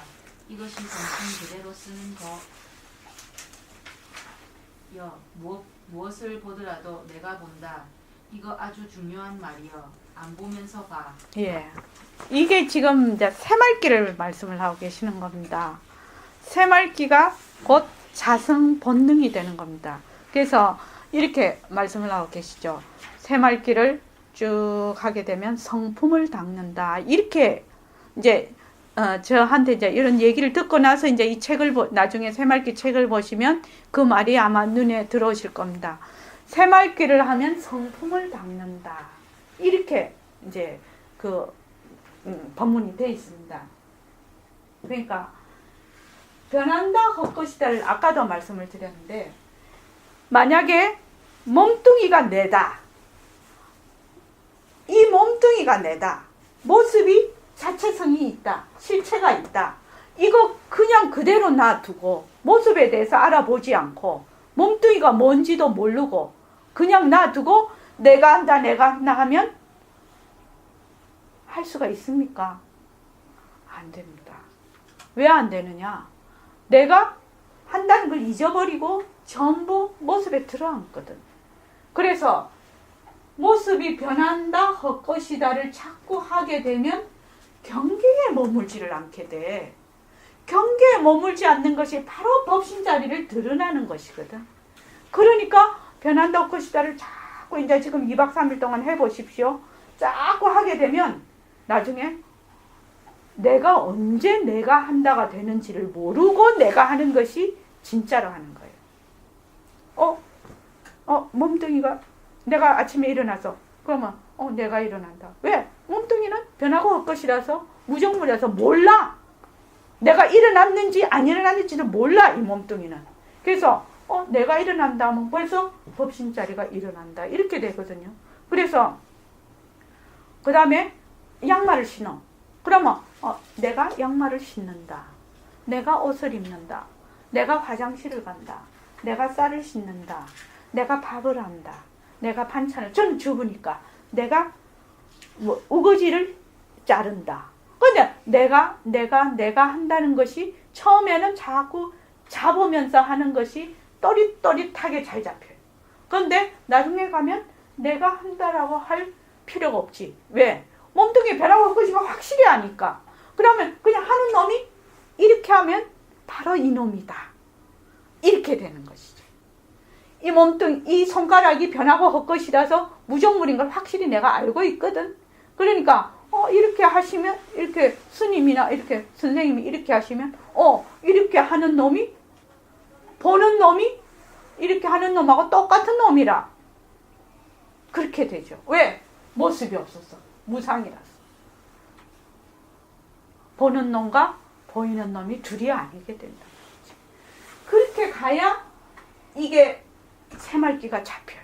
이것이 정신 그대로 쓰는 거여. 무엇을 보더라도 내가 본다. 이거 아주 중요한 말이여. 안 보면서 봐. 예. 이게 지금 이제 새말기를 말씀을 하고 계시는 겁니다. 새말기가 곧 자성 본능이 되는 겁니다. 그래서 이렇게 말씀을 하고 계시죠. 새말기를 쭉 하게 되면 성품을 닦는다. 이렇게 이제 저한테 이제 이런 얘기를 듣고 나서 이제 이 책을 나중에 새말기 책을 보시면 그 말이 아마 눈에 들어오실 겁니다. 새말기를 하면 성품을 닦는다. 이렇게 이제 그 법문이 되어 있습니다. 그러니까 변한다 헛것이다를 아까도 말씀을 드렸는데 만약에 몸뚱이가 내다. 이 몸뚱이가 내다. 모습이 자체성이 있다. 실체가 있다. 이거 그냥 그대로 놔두고 모습에 대해서 알아보지 않고 몸뚱이가 뭔지도 모르고 그냥 놔두고 내가 한다 하면 할 수가 있습니까? 안 됩니다. 왜 안 되느냐? 내가 한다는 걸 잊어버리고 전부 모습에 들어앉거든. 그래서 모습이 변한다 헛것이다를 자꾸 하게 되면 경계에 머물지를 않게 돼. 경계에 머물지 않는 것이 바로 법신자리를 드러나는 것이거든. 그러니까 변한다 헛것이다를 자꾸 이제 지금 2박 3일 동안 해보십시오. 자꾸 하게 되면 나중에 내가 언제 내가 한다가 되는지를 모르고 내가 하는 것이 진짜로 하는 거예요. 몸뚱이가 내가 아침에 일어나서 그러면 내가 일어난다. 왜? 몸뚱이는 변하고 헛것이라서 무정물이라서 몰라. 내가 일어났는지 안 일어났는지는 몰라 이 몸뚱이는. 그래서 내가 일어난다 하면 벌써 법신자리가 일어난다 이렇게 되거든요. 그래서 그 다음에 양말을 신어. 그러면 내가 양말을 신는다. 내가 옷을 입는다. 내가 화장실을 간다. 내가 쌀을 씻는다. 내가 밥을 한다. 내가 반찬을, 저는 주부니까 내가 뭐 우거지를 자른다. 근데 내가 한다는 것이 처음에는 자꾸 잡으면서 하는 것이 또릿또릿하게 잘 잡혀요. 그런데 나중에 가면 내가 한다라고 할 필요가 없지. 왜? 몸뚱이 변하고 할 것이가 확실히 아니까. 그러면 그냥 하는 놈이 이렇게 하면 바로 이 놈이다. 이렇게 되는 것이죠. 이 몸뚱이, 이 손가락이 변하고 할 것이라서 무정물인 걸 확실히 내가 알고 있거든. 그러니까 이렇게 하시면, 이렇게 스님이나 이렇게 선생님이 이렇게 하시면 이렇게 하는 놈이, 보는 놈이 이렇게 하는 놈하고 똑같은 놈이라. 그렇게 되죠. 왜? 모습이 없어서. 무상이라서. 보는 놈과 보이는 놈이 둘이 아니게 된다. 그렇게 가야 이게 새말기가 잡혀요.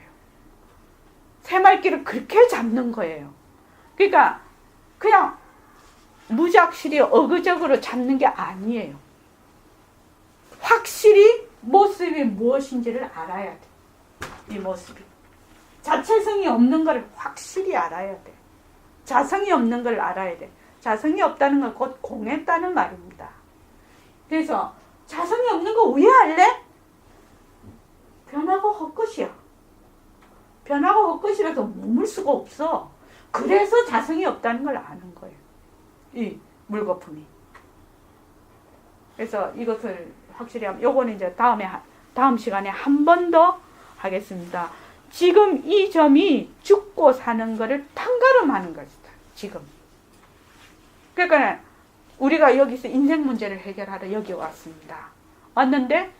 새말기를 그렇게 잡는 거예요. 그러니까 그냥 무작실이 어그적으로 잡는 게 아니에요. 확실히 모습이 무엇인지를 알아야 돼. 이 모습이. 자체성이 없는 걸 확실히 알아야 돼. 자성이 없는 걸 알아야 돼. 자성이 없다는 건 곧 공했다는 말입니다. 그래서 자성이 없는 거 왜 알래? 변하고 헛것이야. 변하고 헛것이라서 머물 수가 없어. 그래서 자성이 없다는 걸 아는 거예요. 이 물거품이. 그래서 이것을 확실히 하면, 요거는 이제 다음 시간에 한 번 더 하겠습니다. 지금 이 점이 죽고 사는 거를 판가름하는 것이다. 지금. 그러니까 우리가 여기서 인생 문제를 해결하러 여기 왔습니다. 왔는데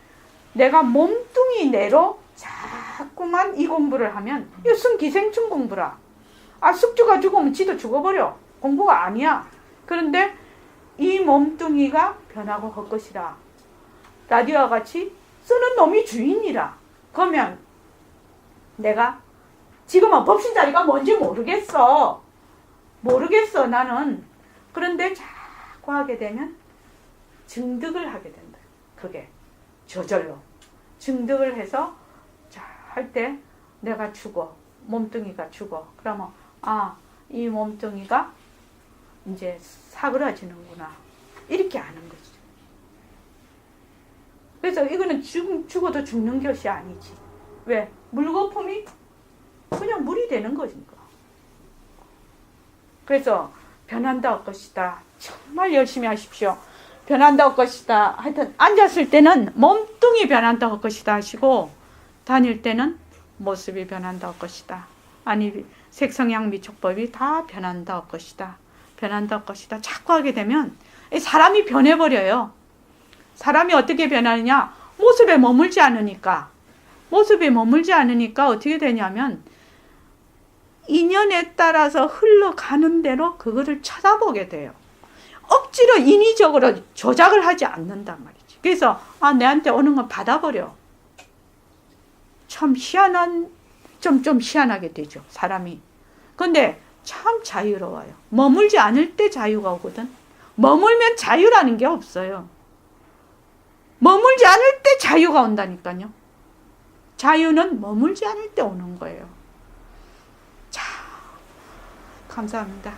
내가 몸뚱이 내로 자꾸만 이 공부를 하면 이거 승기생충 공부라. 숙주가 죽으면 지도 죽어버려. 공부가 아니야. 그런데 이 몸뚱이가 변하고 할 것이라. 라디오와 같이 쓰는 놈이 주인이라. 그러면 내가 지금은 법신 자리가 뭔지 모르겠어. 나는. 그런데 자꾸 하게 되면 증득을 하게 된다. 그게 저절로 증득을 해서 할 때 내가 죽어. 몸뚱이가 죽어. 그러면 이 몸뚱이가 이제 사그라지는구나. 이렇게 아는 거죠. 그래서 이거는 죽어도 죽는 것이 아니지. 왜? 물거품이 그냥 물이 되는 거니까. 그래서 변한다 할 것이다. 정말 열심히 하십시오. 변한다 할 것이다. 하여튼 앉았을 때는 몸뚱이 변한다 할 것이다 하시고 다닐 때는 모습이 변한다 할 것이다. 아니 색성양 미촉법이 다 변한다 할 것이다. 변한다 할 것이다. 자꾸 하게 되면 사람이 변해버려요. 사람이 어떻게 변하느냐? 모습에 머물지 않으니까. 모습에 머물지 않으니까 어떻게 되냐면 인연에 따라서 흘러가는 대로 그거를 쳐다보게 돼요. 억지로 인위적으로 조작을 하지 않는단 말이지. 그래서 내한테 오는 건 받아버려. 참 희한한, 좀 희한하게 되죠, 사람이. 근데 참 자유로워요. 머물지 않을 때 자유가 오거든. 머물면 자유라는 게 없어요. 머물지 않을 때 자유가 온다니까요. 자유는 머물지 않을 때 오는 거예요. 자, 감사합니다.